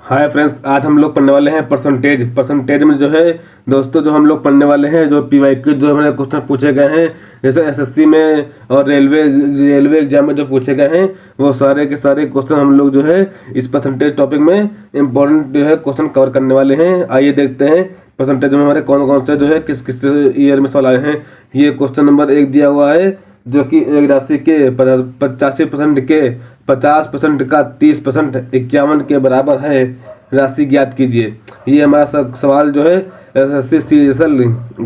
Hi friends, आज हम लोग पढ़ने वाले हैं परसेंटेज में जो है दोस्तों, जो हम लोग पढ़ने वाले हैं जो पीवाईक्यू जो हमारे क्वेश्चन पूछे गए हैं, जैसे एसएससी में और रेलवे एग्जाम में जो पूछे गए हैं, वो सारे के सारे क्वेश्चन हम लोग जो है इस परसेंटेज टॉपिक में इम्पोर्टेंट जो है क्वेश्चन कवर करने वाले हैं। आइए देखते हैं परसेंटेज में हमारे कौन कौन से जो है किस किस ईयर में सवाल आए हैं। ये क्वेश्चन नंबर 1 दिया हुआ है, जो कि एक राशि के 85% के 50% का 30% 51 के बराबर है, राशि ज्ञात कीजिए। ये हमारा सवाल जो है एसएससी सीरियल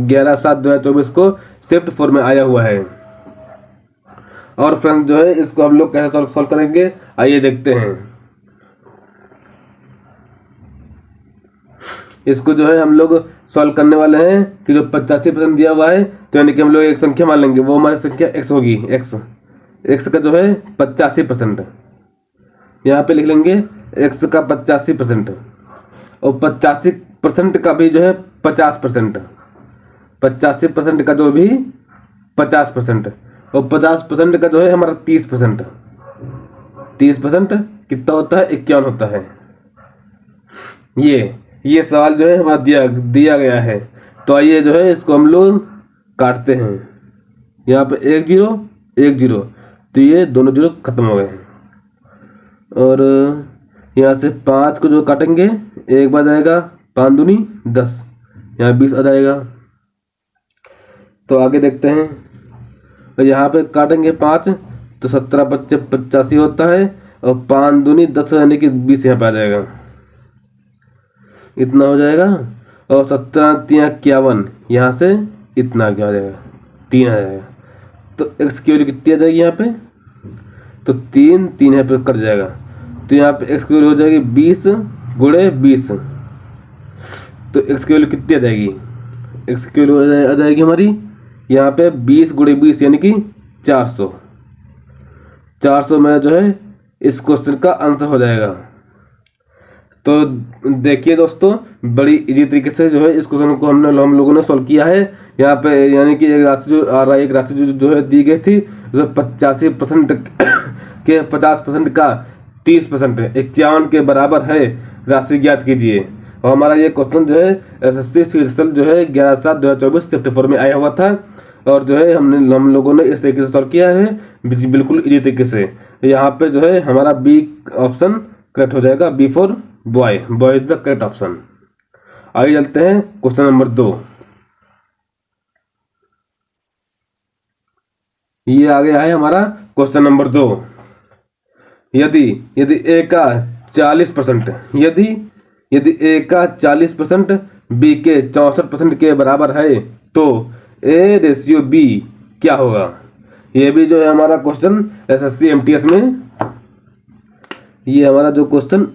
11/7/2024 को शिफ्ट 4 में आया हुआ है। और फ्रेंड्स जो है इसको हम लोग कैसे सॉल्व करेंगे, आइए देखते हैं। इसको जो है हम लोग सॉल्व करने वाले हैं कि जो 85% दिया हुआ है, तो यानी कि हम लोग एक संख्या मान लेंगे, वो हमारी संख्या x होगी। x का जो है 85%, यहाँ पे लिख लेंगे x का 85%, और 85% का भी जो है 50%, 85% का जो भी 50%, और 50% का जो है हमारा 30%। 30% कितना होता है? 51 होता है। ये सवाल जो है हमारा दिया गया है। तो आइए जो है इसको हम लोग काटते हैं। यहाँ पे 1 0 1 0, तो ये दोनों जीरो खत्म हो गए हैं। और यहाँ से 5 को जो काटेंगे, एक बार जाएगा 5 दूनी 10, यहाँ 20 आ जाएगा। तो आगे देखते हैं, तो यहाँ पे काटेंगे 5, तो 17 बच्चे 85 होता है, और 5 दूनी 10 यानी कि 20 यहाँ पे आ जाएगा, इतना हो जाएगा। और 17 3 51, यहाँ से इतना क्या आ जाएगा? 3 आ जाएगा। तो x की वैल्यू कितनी आ जाएगी यहाँ पे? तो 3 3 यहाँ पे कट जाएगा, तो यहाँ पे x की वैल्यू हो जाएगी 20 गुणे 20। तो x की वैल्यू कितनी आ जाएगी? x की वैल्यू आ जाएगी हमारी यहाँ पे 20 गुणे 20 यानी कि 400। 400 में जो है इस क्वेश्चन का आंसर हो जाएगा। तो देखिए दोस्तों, बड़ी इजी तरीके से जो है इस क्वेश्चन को हम लोगों ने सॉल्व किया है। यहाँ पे यानी कि एक राशि जो आ रहा है, एक राशि जो है दी गई थी, जो 85% के 50% का 30% 51 के बराबर है, राशि ज्ञात कीजिए। और हमारा ये क्वेश्चन जो है एसएससी सीरियल जो है 11/7/2024 शिफ्ट 4 में आया हुआ था, और जो है हम लोगों ने इस तरीके से सॉल्व किया है, बिल्कुल इजी तरीके से। यहाँ पे जो है हमारा बी ऑप्शन करेक्ट हो जाएगा, B for boy is the correct option. आगे चलते हैं क्वेश्चन नंबर 2। ये आ गया है हमारा क्वेश्चन नंबर 2। यदि a का 40%, यदि a का 40% b के 64% के बराबर है, तो a रेशियो b क्या होगा? ये भी जो है हमारा क्वेश्चन एसएससी एमटीएस में, ये हमारा जो क्वेश्चन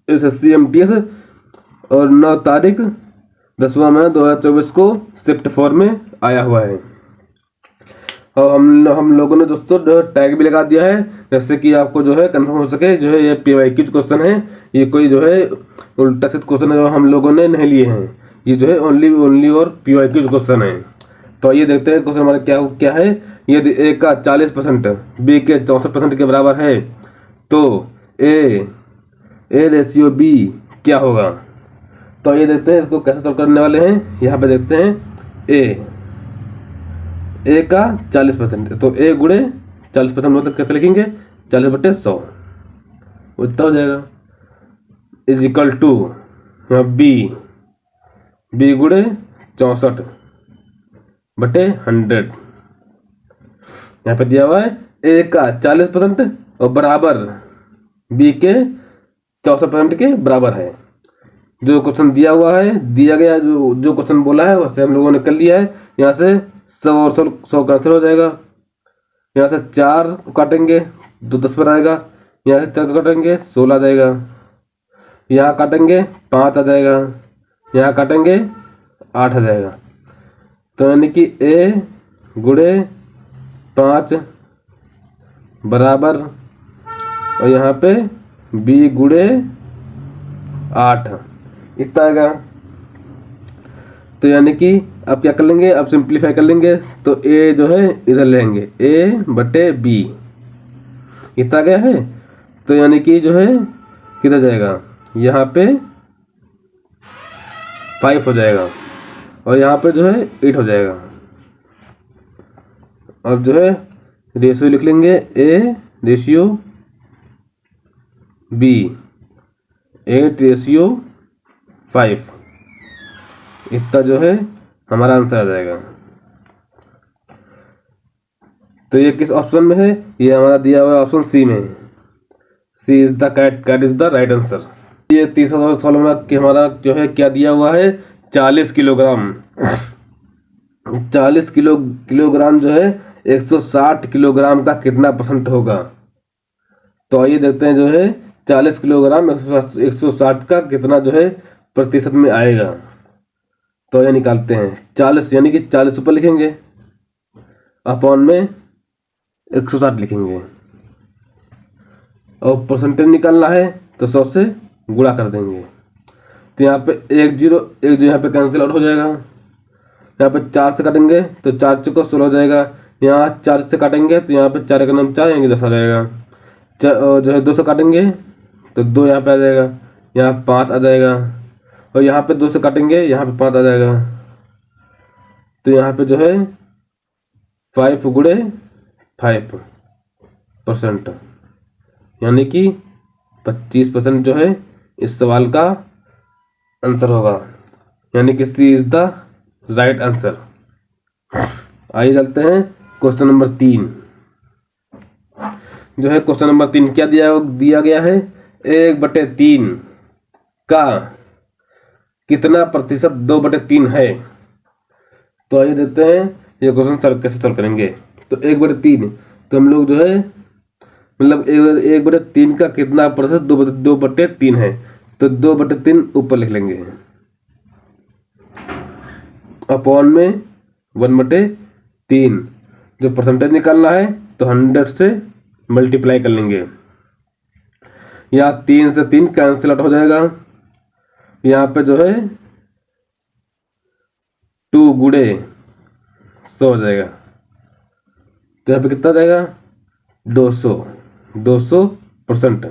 एसएससी एमटीएस और 9 तारीख 10वां महीना 2024 को शिफ्ट 4 में आया हुआ है। और हम लोगों ने दोस्तों टैग भी लगा दिया है, जैसे कि आपको जो है कंफर्म हो सके। जो है ये पीवाईक्यू क्वेश्चन है, ये कोई जो है उल्टा सीधा क्वेश्चन है जो हम लोगों ने नहीं लिए हैं, ये जो है ओनली और पीवाईक्यू क्वेश्चन है। तो ये देखते हैं क्वेश्चन हमारा क्या है। यदि a का 40% b के 64% के बराबर है, तो a रेशियो b क्या होगा? तो ये देखते हैं इसको कैसे सॉल्व करने वाले हैं। यहाँ पे देखते हैं a का 40%, तो a गुणे 40% मतलब कैसे लिखेंगे? 40/100 उतना हो जाएगा, इज इक्वल टू b गुणे 64/100। यहाँ पे दिया हुआ है a का 40% और बराबर b के 64% के बराबर है। जो क्वेश्चन दिया हुआ है, दिया गया जो क्वेश्चन बोला है वैसे हम लोगों ने कर लिया है। यहाँ से 100 और 100 का आंसर हो जाएगा। यहाँ से 4 को काटेंगे तो 10 पर आएगा, यहाँ से 4 को काटेंगे 16 आ जाएगा, यहाँ काटेंगे 5 आ जाएगा, यहाँ काटेंगे 8 आ जाएगा। तो यानी कि a गुणे 5 बराबर, और यहाँ पे b गुणे 8 इतना आएगा। तो यानी कि अब क्या कर लेंगे, अब सिंप्लीफाई कर लेंगे, तो a जो है इधर लेंगे, a/b इतना गया है। तो यानी कि जो है किधर जाएगा, यहाँ पे 5 हो जाएगा और यहाँ पे जो है 8 हो जाएगा। अब जो है रेशियो लिख लेंगे, A रेशियो B 8:5, इतना जो है हमारा आंसर आ जाएगा। तो ये किस ऑप्शन में है, ये हमारा दिया हुआ है ऑप्शन सी में। C is the correct is the right answer. ये तीसरा सवाल कि हमारा जो है क्या दिया हुआ है, 40 किलोग्राम। 40 किलोग्राम जो है 160 किलोग्राम का कितना परसेंट होगा। तो आइए देखते हैं जो है 40 किलोग्राम 160 का कितना जो है प्रतिशत में आएगा। तो ये निकालते हैं 40 यानी कि 40 ऊपर लिखेंगे, अपॉन में 160 लिखेंगे और परसेंटेज निकालना है तो 100 से गुणा कर देंगे। तो यहाँ पे 1 0 यहाँ पे कैंसिल आउट हो जाएगा। यहाँ पे 4 से काटेंगे तो 4 चौको 16 हो जाएगा। यहाँ 4 से काटेंगे तो यहाँ पे 4 का नाम 4 यानी 10 आ जाएगा। जो है 2 से काटेंगे तो 2 यहाँ पे आ जाएगा, यहाँ 5 आ जाएगा और यहाँ पे 2 से काटेंगे यहाँ पे 5 आ जाएगा। तो यहाँ पे जो है 5 गुणे 5% यानी कि 25% जो है इस सवाल का आंसर होगा, यानी कि सी इज द राइट आंसर। आइए चलते हैं क्वेश्चन नंबर 3। जो है क्वेश्चन नंबर 3 क्या दिया गया है, 1/3 का कितना प्रतिशत 2/3 है। तो आइए देखते हैं ये क्वेश्चन कैसे सॉल्व करेंगे। तो 1/3 तो हम लोग जो है मतलब 1/3 का कितना प्रतिशत 2/3 है, तो 2/3 ऊपर लिख लेंगे, अपॉन में 1/3। जो परसेंटेज निकालना है तो 100 से मल्टीप्लाई कर लेंगे। यहाँ 3 से 3 कैंसिल आउट हो जाएगा। यहाँ पे जो है 2 गुणे 100 हो जाएगा। तो यहाँ पे कितना जाएगा 200%।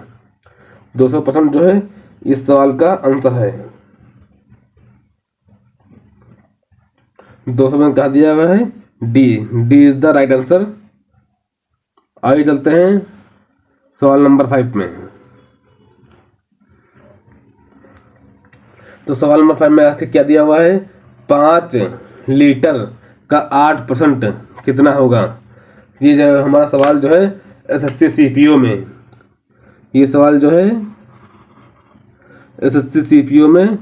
200% जो है इस सवाल का आंसर है। 200 में कहा दिया हुआ है D is the right answer. आइए चलते हैं सवाल नंबर 5 में। तो सवाल नंबर 5 में आखिर क्या दिया हुआ है, 5 लीटर का 8% कितना होगा। ये जो हमारा सवाल जो है एसएससी सीपीओ में, ये सवाल जो है एसएससी सीपीओ में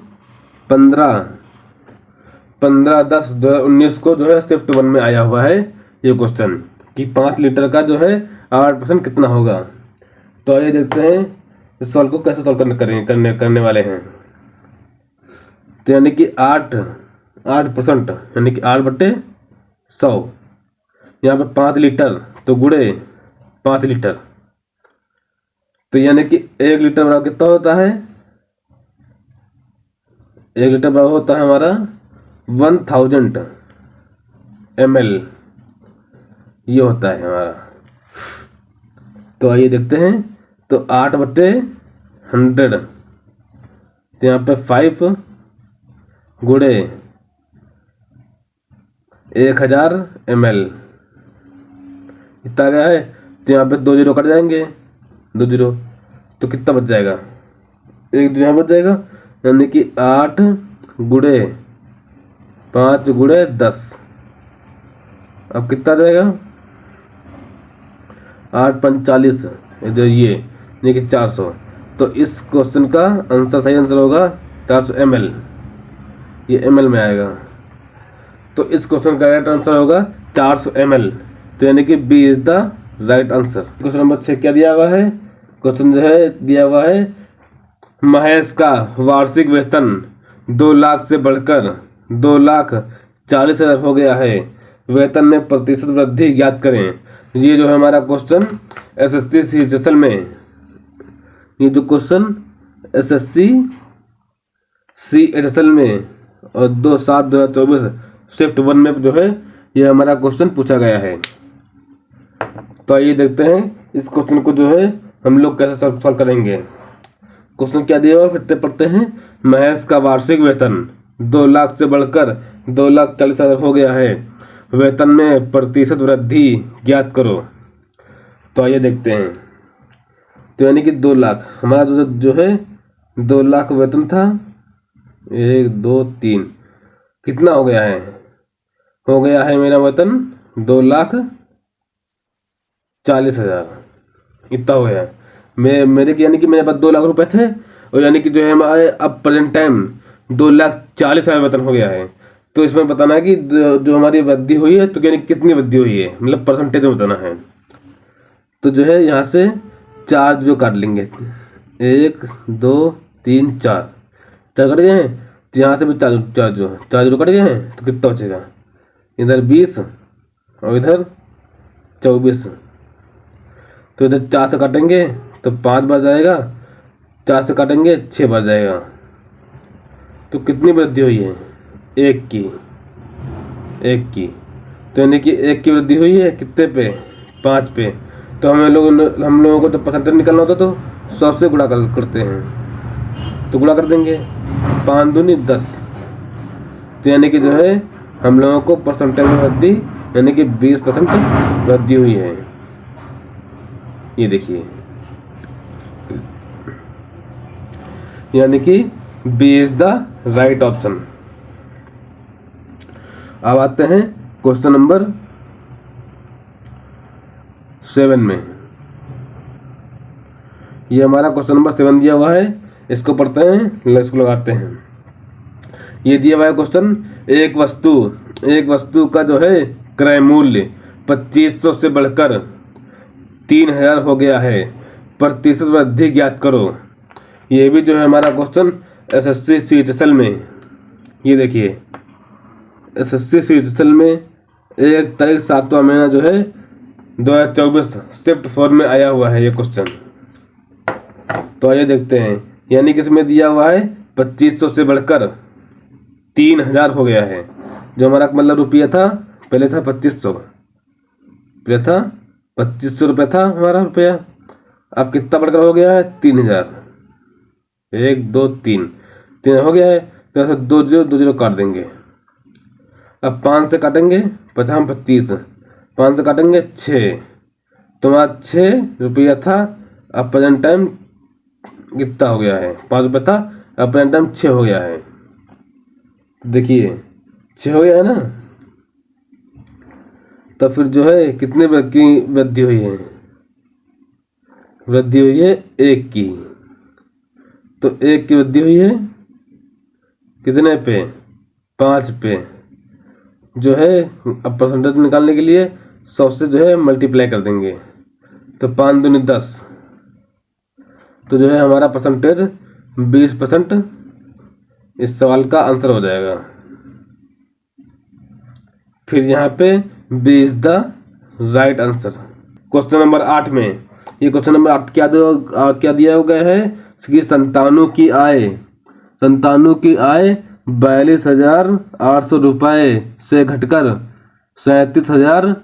15/10/2019 को जो है शिफ्ट 1 में आया हुआ है ये क्वेश्चन कि 5 लीटर का जो है 8% कितना होगा। तो आइए देखते हैं इस सवाल को कैसे सॉल्व करने वाले हैं। तो यानी कि 8% यानी कि 8/100, यहाँ पे 5 लीटर तो गुणे 5 लीटर, तो यानी कि 1 लीटर बराबर कितना होता है, 1 लीटर बराबर होता है हमारा 1000 ml, ये होता है हमारा। तो आइए देखते हैं। तो 8/100 तो यहाँ पे 5 गुणे 1000 ml इतना गया है। तो यहाँ पे 2 0 कट जाएंगे, 2 0 तो कितना बच जाएगा, 1 2 यहाँ बच जाएगा, यानी कि 8 गुणे 5 गुणे 10। अब कितना जाएगा 8 5 40, जो ये यानी कि 400। तो इस क्वेश्चन का आंसर सही आंसर होगा 400 ml, ये ml में आएगा। तो इस क्वेश्चन का राइट आंसर होगा 400 ml, तो यानी कि B is the right answer. Question number 6 क्या दिया हुआ है, क्वेश्चन जो है दिया हुआ है महेश का वार्षिक वेतन 2 लाख से बढ़कर 2,40,000 हो गया है, वेतन में प्रतिशत वृद्धि ज्ञात करें। ये जो है हमारा क्वेश्चन एसएससी सीजीएल में, ये जो क्वेश्चन एसएससी सीजीएल में और 2/7/2024 शिफ्ट 1 में जो है ये हमारा क्वेश्चन पूछा गया है। तो आइए देखते हैं इस क्वेश्चन को जो है हम लोग कैसे सॉल्व करेंगे। क्वेश्चन क्या दिया हुआ फिर से पढ़ते हैं। महेश का वार्षिक वेतन 2 लाख से बढ़कर 2,40,000 हो गया है, वेतन में प्रतिशत वृद्धि ज्ञात करो। तो आइए देखते हैं। तो यानी कि 2 लाख हमारा जो है 2 लाख वेतन था, 1 2 3 कितना हो गया है, हो गया है मेरा वेतन 2,40,000 इतना हो गया है। मेरे यानी कि मेरे पास 2 लाख रुपए थे और यानी कि जो है हमारे अब प्रेजेंट टाइम 2,40,000 वेतन हो गया है। तो इसमें बताना है कि जो हमारी वृद्धि हुई है तो यानी कितनी वृद्धि हुई है, मतलब परसेंटेज में बताना है। तो जो है यहाँ से 4 जो काट लेंगे, 1 2 3 4 कट गए हैं। तो यहाँ से भी 4 जो कट गए हैं तो कितना बचेगा, इधर 20 और इधर 24। तो इधर 4 से काटेंगे तो 5 बार जाएगा, 4 से काटेंगे 6 बार जाएगा। तो कितनी वृद्धि हुई है, 1 की। तो यानी कि 1 की वृद्धि हुई है कितने पे, 5 पे। तो हम लोगों को तो परसेंटेज निकालना होता तो 100 से गुणा करते हैं, तो गुणा कर देंगे 5 दूनी 10। तो यानी कि जो है हम लोगों को परसेंटेज में वृद्धि यानी कि 20% वृद्धि हुई है। ये देखिए, यानी कि B is the right option. अब आते हैं क्वेश्चन नंबर 7 में। ये हमारा क्वेश्चन नंबर 7 दिया हुआ है, इसको पढ़ते हैं, इसको लगाते हैं। ये दिया हुआ है क्वेश्चन, एक वस्तु का जो है क्रय मूल्य 2500 से बढ़कर 3,000 हो गया है, प्रतिशत वृद्धि ज्ञात करो। ये भी जो है हमारा क्वेश्चन एसएससी सीएचएसएल में, ये देखिए एसएससी सीएचएसएल में 1 तारीख 7वां महीना जो है 2024 शिफ्ट 4 में आया हुआ है ये क्वेश्चन। तो आइए देखते हैं। यानी कि इसमें दिया हुआ है 2500 से बढ़कर 3,000 हो गया है। जो हमारा मतलब रुपया था, पहले था 2500, पहले था 2500 रुपया था हमारा रुपया, अब कितना बढ़कर हो गया है 3,000। 1 2 3 हो गया है। तो 2 0 काट देंगे। अब 5 से काटेंगे 50 25, 5 से काटेंगे 6, तो हमारा 6 रुपया था, अब प्रेजेंट टाइम कितना हो गया है, 5 रुपया था, अब प्रेजेंट टाइम 6 हो गया है। देखिए 6 हो गया है ना। तो फिर जो है कितने की वृद्धि हुई है, वृद्धि हुई है 1 की। तो 1 की वृद्धि हुई है कितने पे, 5 पे। जो है अब परसेंटेज निकालने के लिए 100 से जो है मल्टीप्लाई कर देंगे, तो 5 दूनी 10। तो जो है हमारा परसेंटेज 20% इस सवाल का आंसर हो जाएगा। फिर यहाँ पे B is the right answer. Question number 8 में, ये क्वेश्चन नंबर 8 क्या दिया गया है कि संतानों की आय 42,800 रुपये से घटकर 37,000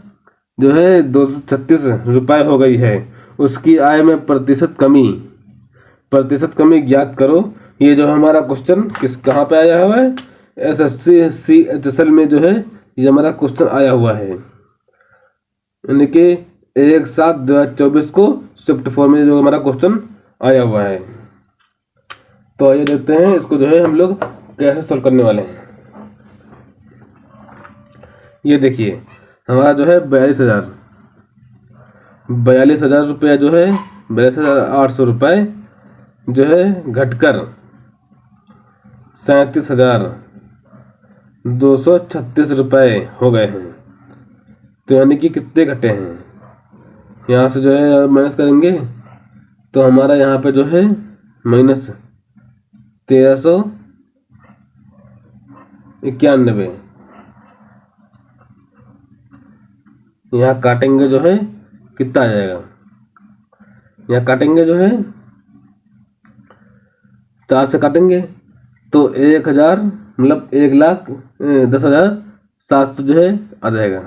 जो है 236 रुपये हो गई है। उसकी आय में प्रतिशत कमी ज्ञात करो। ये जो हमारा क्वेश्चन कहाँ पे आया हुआ है, एसएससी सीएचएसएल में जो है ये हमारा क्वेश्चन आया हुआ है। यानी कि 1/7/2024 को शिफ्ट 4 में जो हमारा क्वेश्चन आया हुआ है। तो आइए देखते हैं इसको जो है हम लोग कैसे सॉल्व करने वाले हैं। ये देखिए हमारा जो है 42,000 रुपया जो है 42,800 रुपये जो है घटकर 37,236 रुपये हो गए हैं। तो यानी कि कितने घटे हैं, यहाँ से जो है माइनस करेंगे तो हमारा यहाँ पे जो है माइनस 1391। यहाँ काटेंगे जो है कितना आ जाएगा, यहाँ काटेंगे जो है 4 से काटेंगे तो 1,000 मतलब 1,10,700 जो है आ जाएगा।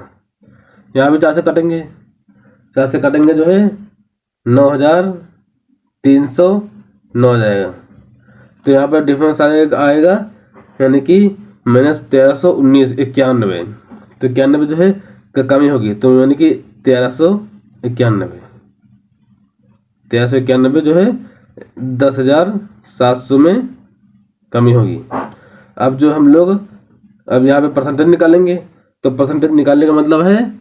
यहाँ भी 4 से काटेंगे, 4 से काटेंगे जो है 9,000 309 आ जाएगा। तो यहाँ पर डिफरेंस आएगा यानी कि -1319 91। तो 91 जो है कमी होगी, तो यानी कि 1391 जो है 10,700 में कमी होगी। अब जो हम लोग अब यहाँ पे परसेंटेज निकालेंगे, तो परसेंटेज निकालने का मतलब है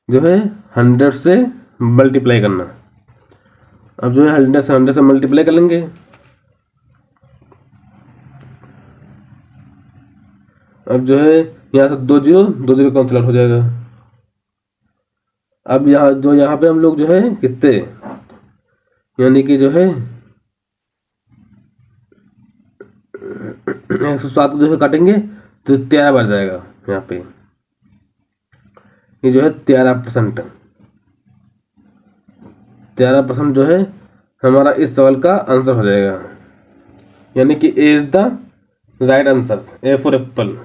जो है 100 से मल्टीप्लाई करना। अब जो है 100 से मल्टीप्लाई कर लेंगे। अब जो है यहाँ से 2 जीरो कैंसिल आउट हो जाएगा। अब यहाँ पे हम लोग जो है कितने यानी कि जो है 107 जो है काटेंगे तो 13 बढ़ जाएगा। यहाँ पे ये जो है 13%। 13% जो है हमारा इस सवाल का आंसर हो जाएगा, यानी कि A is the right answer, A for apple.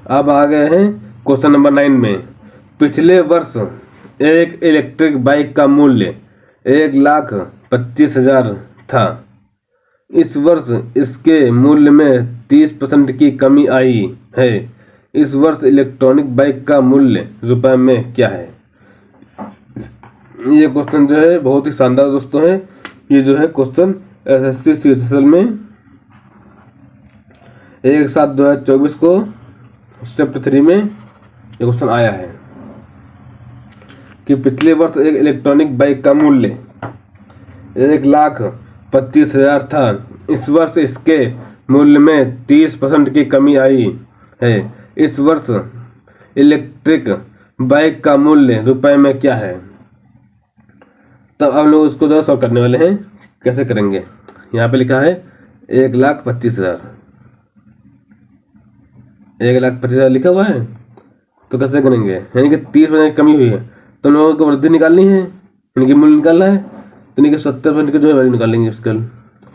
अब आ गए हैं क्वेश्चन नंबर 9 में। पिछले वर्ष एक इलेक्ट्रिक बाइक का मूल्य 1,25,000 था। इस वर्ष इसके मूल्य में 30% की कमी आई है। इस वर्ष इलेक्ट्रॉनिक बाइक का मूल्य रुपए में क्या है? ये क्वेश्चन जो है बहुत ही शानदार दोस्तों है। ये जो है क्वेश्चन एसएससी सीजीएल में 1/7/2024 को शिफ्ट 3 में ये क्वेश्चन आया है कि पिछले वर्ष एक इलेक्ट्रॉनिक बाइक का मूल्य 1,25,000 था। इस वर्ष इसके मूल्य में 30% की कमी आई है। इस वर्ष इलेक्ट्रिक बाइक का मूल्य रुपए में क्या है? तब हम लोग उसको जो सॉल्व करने वाले हैं। कैसे करेंगे? यहाँ पे लिखा है 1,25,000, 1,25,000 लिखा हुआ है, तो कैसे करेंगे? यानी कि 30% की कमी हुई है तो हम लोगों को वृद्धि निकालनी है, यानी कि मूल्य निकालना है। तो यानी कि 70% की जो है वैल्यू निकालेंगे उसका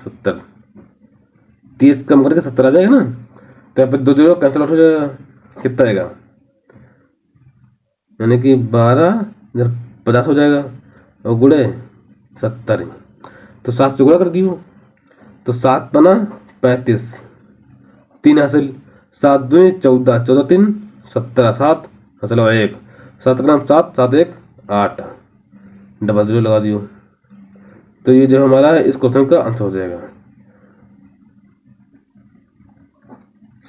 70, 30 कम करके 70 आ जाएगा ना। तो यहाँ पे 2 जीरो कैंसिल आउट हो जाएगा। कितना आएगा? यानी कि 12,50 हो जाएगा और गुणे 70, तो 7 से गुणा कर दियो तो 7 बना 35, 3 हासिल, 7 दूनी 14, 14 3 17, 7 हासिल 1, 7 ग्राम 7, 7 1 8, डबल जीरो लगा दियो। तो ये जो हमारा इस क्वेश्चन का आंसर हो जाएगा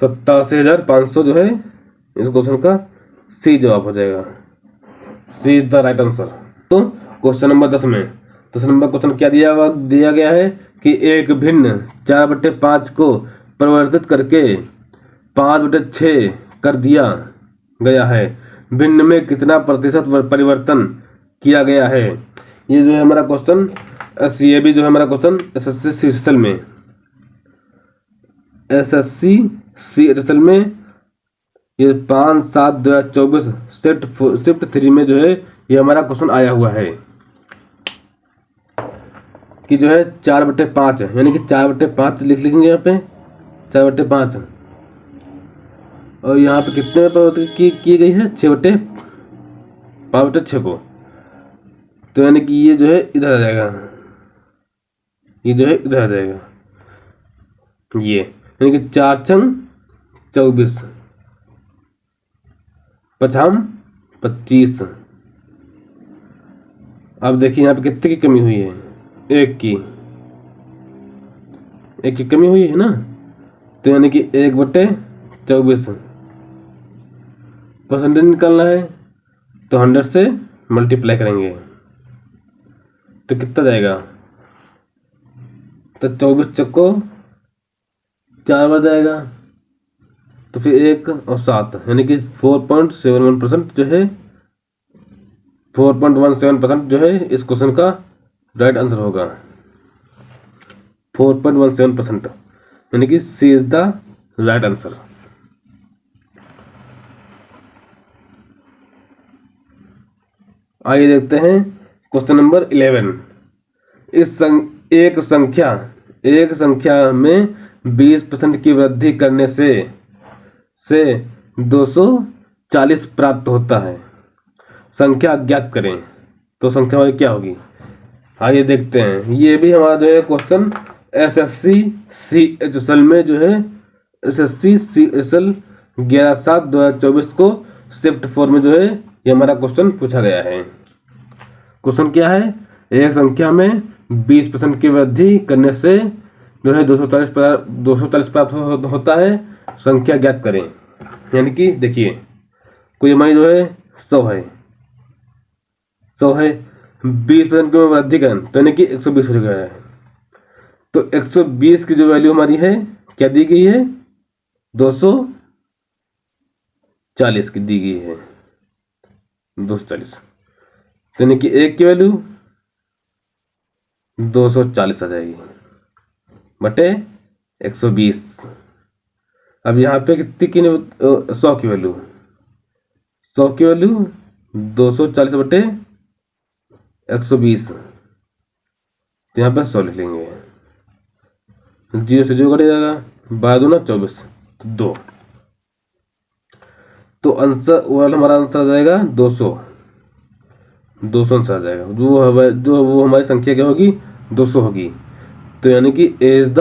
87,500 जो है इस क्वेश्चन का सी जवाब हो जाएगा। सी इज द राइट आंसर। तो क्वेश्चन नंबर 10 में 10 नंबर क्वेश्चन क्या दिया गया है कि एक भिन्न 4/5 को परिवर्तित करके 5/6 कर दिया गया है। भिन्न में कितना प्रतिशत परिवर्तन किया गया है? ये जो है हमारा क्वेश्चन ये भी जो है हमारा क्वेश्चन एसएससी सीजीएल में ये 5/7/2024 शिफ्ट 3 में जो है ये हमारा क्वेश्चन आया हुआ है कि जो है 4/5 है, यानी कि 4/5 लिख लेंगे यहाँ पे 4/5, और यहाँ पे कितने परिवर्तित की गई है 5/6 को। तो यानी कि ये जो है इधर आ जाएगा, ये जो है इधर आ जाएगा, ये यानी कि 4 छंग 24, 5 25। अब देखिए यहाँ पे कितने की कमी हुई है? एक की कमी हुई है ना। तो यानी कि 1/24 परसेंटेज निकालना है, तो 100 से मल्टीप्लाई करेंगे तो कितना जाएगा? तो 24 चक्को 4 बार जाएगा, तो फिर 1 और 7 यानी कि 4.71% जो है 4.17% जो है इस क्वेश्चन का राइट आंसर होगा। 4.17% यानी कि सी इज द राइट आंसर। आइए देखते हैं क्वेश्चन नंबर 11। एक संख्या में 20% की वृद्धि करने से से 240 प्राप्त होता है, संख्या ज्ञात करें। तो संख्या हमारी क्या होगी, आइए देखते हैं। ये भी हमारा जो है क्वेश्चन SSC CHSL में जो है SSC CHSL 11/7/2024 को शिफ्ट 4 में जो है ये हमारा क्वेश्चन पूछा गया है। क्वेश्चन क्या है, एक संख्या में 20% की वृद्धि करने से जो है 240 प्राप्त होता है, संख्या ज्ञात करें। यानी कि देखिए कोई हमारी जो है 100 है, 20% की वृद्धि करें तो यानी कि 120 हो गया है। तो 120 की जो वैल्यू हमारी है क्या दी गई है, 240 की दी गई है, 240। तो यानी कि एक की वैल्यू 240 आ जाएगी बटे 120। अब यहाँ पे कितनी की 100 की वैल्यू, 100 की वैल्यू 240 बटे 120, तो यहाँ पे 100 लिख लेंगे, 0 से 0 कट जाएगा, 12 दूना 24, 2। तो आंसर ओवरऑल हमारा आंसर आ जाएगा 200 आंसर आ जाएगा। जो वो हमारी संख्या क्या होगी, 200 होगी। तो यानी कि A is the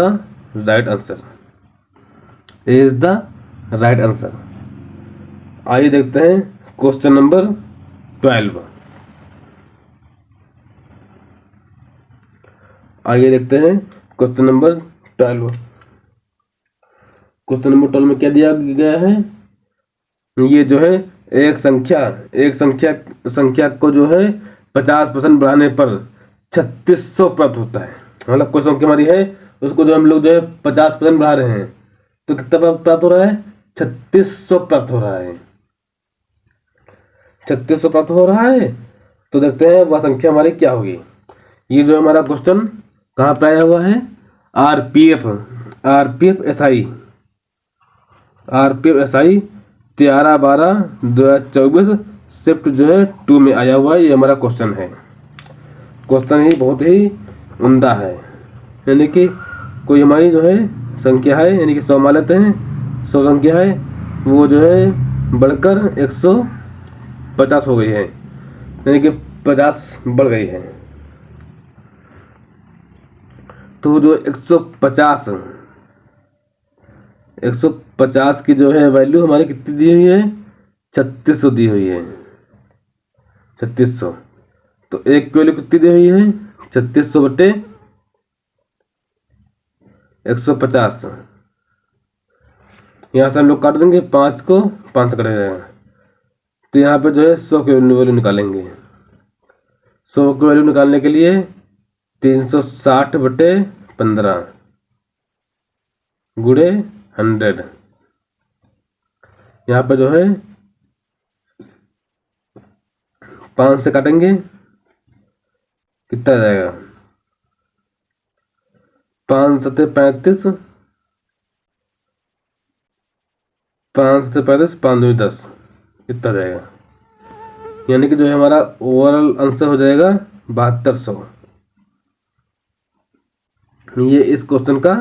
right answer, A is the right answer. आइए देखते हैं क्वेश्चन नंबर 12। आइए देखते हैं क्वेश्चन नंबर 12। क्वेश्चन नंबर 12 में क्या दिया गया है, ये जो है एक संख्या को जो है 50% बढ़ाने पर 3600 प्राप्त होता है। मतलब कोई संख्या हमारी है उसको जो हम लोग जो है 50% बढ़ा रहे हैं तो कितना प्राप्त हो रहा है, 3600 प्राप्त हो रहा है, 3600 प्राप्त हो रहा है। तो देखते हैं वह संख्या हमारी क्या होगी। ये जो हमारा क्वेश्चन कहाँ पे आया हुआ है, आरपीएफ SI 13/12/2024 शिफ्ट जो है 2 में आया हुआ है। ये हमारा क्वेश्चन है। क्वेश्चन ही बहुत ही उम्दा है। यानी कि कोई हमारी जो है संख्या है, यानी कि 100 मान लेते हैं, 100 संख्या है वो जो है बढ़कर 150 हो गई है, यानी कि 50 बढ़ गई है। तो जो 150 की जो है वैल्यू हमारी कितनी दी हुई है, 3600 दी हुई है, 3600। तो एक की वैल्यू कितनी दी हुई है, 3600 बटे 150। यहाँ से हम लोग काट देंगे, 5 को 5 से कटेगा, तो यहाँ पे जो है 100 की वैल्यू निकालेंगे। 100 की वैल्यू निकालने के लिए 360 बटे 15 गुणे 100, यहाँ पे जो है 5 से काटेंगे, कितना जाएगा, 5 सत्ते 35, 5 सत्ते 35, 5 दूनी 10, कितना जाएगा। यानी कि जो है हमारा ओवरऑल आंसर हो जाएगा 7200। ये इस क्वेश्चन का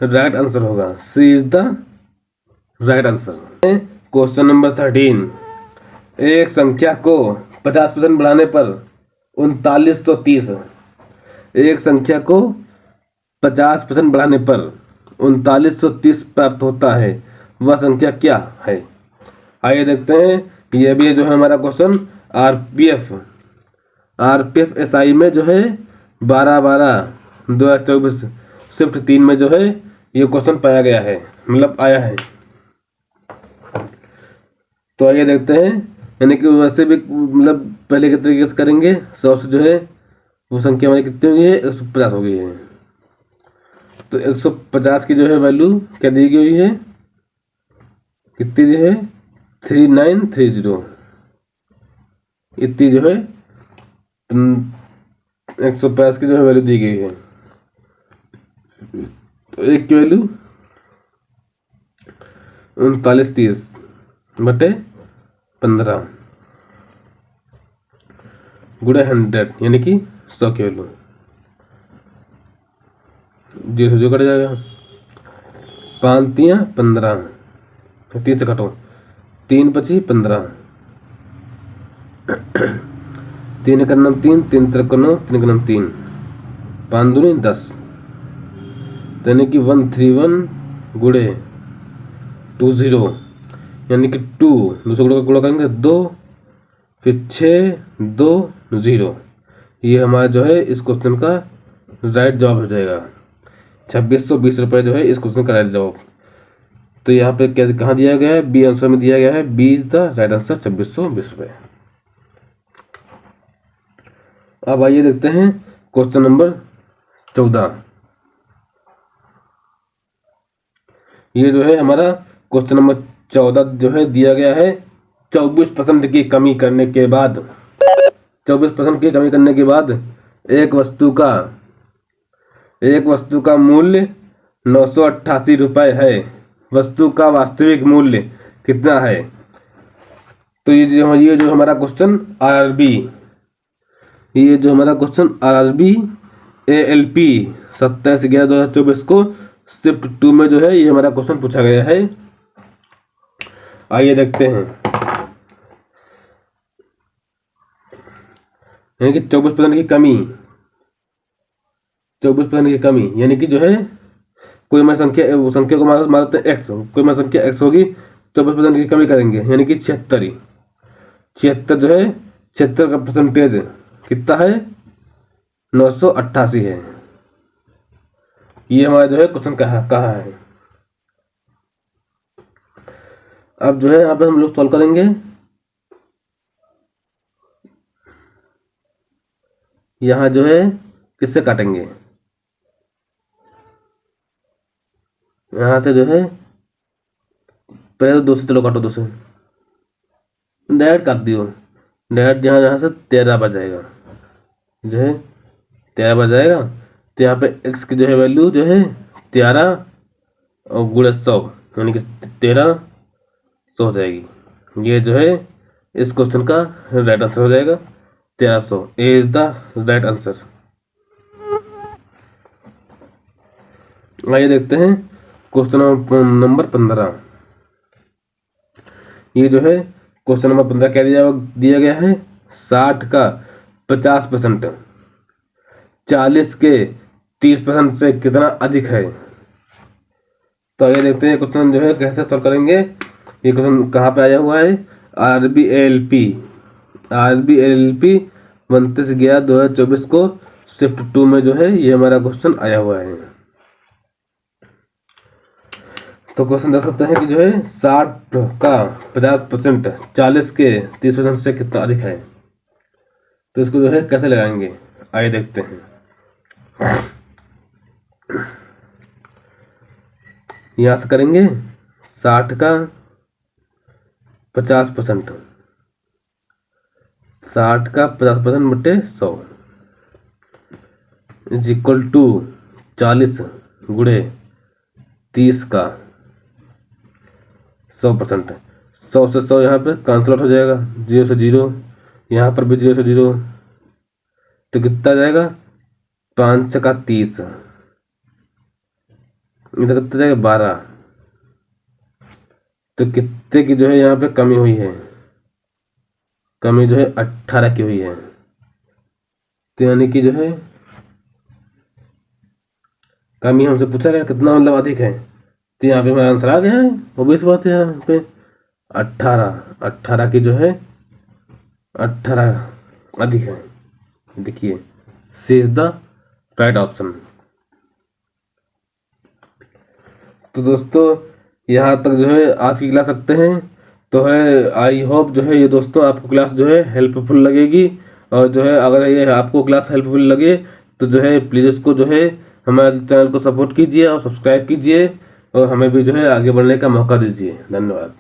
राइट आंसर होगा, C is the right answer. Question number 13, एक संख्या को 50% बढ़ाने पर 3930, एक संख्या को 50% बढ़ाने पर 3930 प्राप्त होता है, वह संख्या क्या है। आइए देखते हैं। यह भी जो है हमारा क्वेश्चन आरपीएफ SI में जो है 12/12/2024 शिफ्ट 3 में जो है ये क्वेश्चन पाया गया है, मतलब आया है। तो आइए देखते हैं। यानी कि वैसे भी मतलब पहले के तरीके से करेंगे, 100 से जो है वो संख्या हमारी कितनी हो गई है, 150 हो गई है। तो 150 की जो है वैल्यू क्या दी गई है, कितनी दी है, 3930, इतनी जो है 150 की जो है वैल्यू दी गई है। तो एक की वैल्यू 3930 बटे 15 गुणे 100, यानी कि 100 की वैल्यू, 0 से 0 कट जाएगा, 5 तियां 15, 3 से काटो, 3 पची 15, 3 का नाम 3, 3 3 का 9, 3 का नाम 3, 5 दूनी 10, यानी कि 131 गुड़े 20, यानी कि 2 दूसरे गुणा का गुणा करेंगे 2, फिर 6 2 0। ये हमारा जो है इस क्वेश्चन का राइट जवाब हो जाएगा। 2620 रुपये जो है इस क्वेश्चन का राइट जवाब। तो यहाँ पे क्या कहाँ दिया गया है, बी आंसर में दिया गया है, B is the right answer 2620 रुपये। अब आइए देखते हैं क्वेश्चन नंबर 14। ये जो है हमारा क्वेश्चन नंबर 14 जो है दिया गया है 24% की कमी करने के बाद, 24% की कमी करने के बाद एक वस्तु का मूल्य 988 रुपये है। वस्तु का वास्तविक मूल्य कितना है? तो ये जो हमारा क्वेश्चन आरआरबी, ये जो हमारा क्वेश्चन आरआरबी एएलपी 27/11/2024 को शिफ्ट 2 में जो है ये हमारा क्वेश्चन पूछा गया है। आइए देखते हैं। यानी कि 24% की कमी, 24% की कमी, यानी कि जो है कोई हमारी संख्या को मारते हैं एक्स, कोई हमारी संख्या एक्स होगी, 24% की कमी करेंगे यानी कि 76 जो है 76 का परसेंटेज कितना है, 988 है। ये हमारा जो है क्वेश्चन कहा है। अब जो है यहाँ पे हम लोग सॉल्व करेंगे। यहाँ जो है किससे काटेंगे, यहाँ से जो है पहले तो 2 से, चलो काटो 2 से, डायरेक्ट काट दियो, डायरेक्ट यहाँ से 13 बच जाएगा, जो है 13 बच जाएगा। तो यहाँ पे x की जो है वैल्यू जो है 13 और गुणे 100 यानी कि 1300 हो जाएगी। ये जो है इस क्वेश्चन का राइट आंसर हो जाएगा 1300। ए इज द राइट आंसर। आइए देखते हैं क्वेश्चन नंबर 15। ये जो है क्वेश्चन नंबर 15 क्या दिया गया है, 60 का 50% 40 के 30% से कितना अधिक है। तो आइए देखते हैं क्वेश्चन जो है कैसे सॉल्व करेंगे। ये क्वेश्चन कहाँ पे आया हुआ है, आरबीएलपी 29/11/2024 को शिफ्ट 2 में जो है ये हमारा क्वेश्चन आया हुआ है। तो क्वेश्चन देख सकते हैं कि जो है 60 का 50% 40 के 30% से कितना अधिक है। तो इसको जो है कैसे लगाएंगे, आइए देखते हैं। यहाँ से करेंगे 60 का 50%, 60 का 50% बटे 100 इज इक्वल टू 40 गुणे 30 का 100%। 100 से 100 यहाँ पे कैंसिल आउट हो जाएगा, 0 से 0, यहाँ पर भी 0 से 0, तो कितना जाएगा 5 का 30, इधर कितना जाएगा 12। तो कितने की जो है यहाँ पे कमी हुई है, कमी जो है 18 की हुई है। तो यानी कि जो है कमी हमसे पूछा गया कितना मतलब अधिक है, तो यहाँ पे हमारा आंसर आ गया है। ऑब्वियस बात है, यहाँ पे 18 की जो है 18 अधिक है। देखिए सी इज द राइट ऑप्शन। तो दोस्तों यहाँ तक जो है आज की क्लास रखते हैं। तो है आई होप जो है ये दोस्तों आपको क्लास जो है हेल्पफुल लगेगी। और जो है अगर ये आपको क्लास हेल्पफुल लगे तो जो है प्लीज़ इसको जो है हमारे चैनल को सपोर्ट कीजिए और सब्सक्राइब कीजिए और हमें भी जो है आगे बढ़ने का मौका दीजिए। धन्यवाद।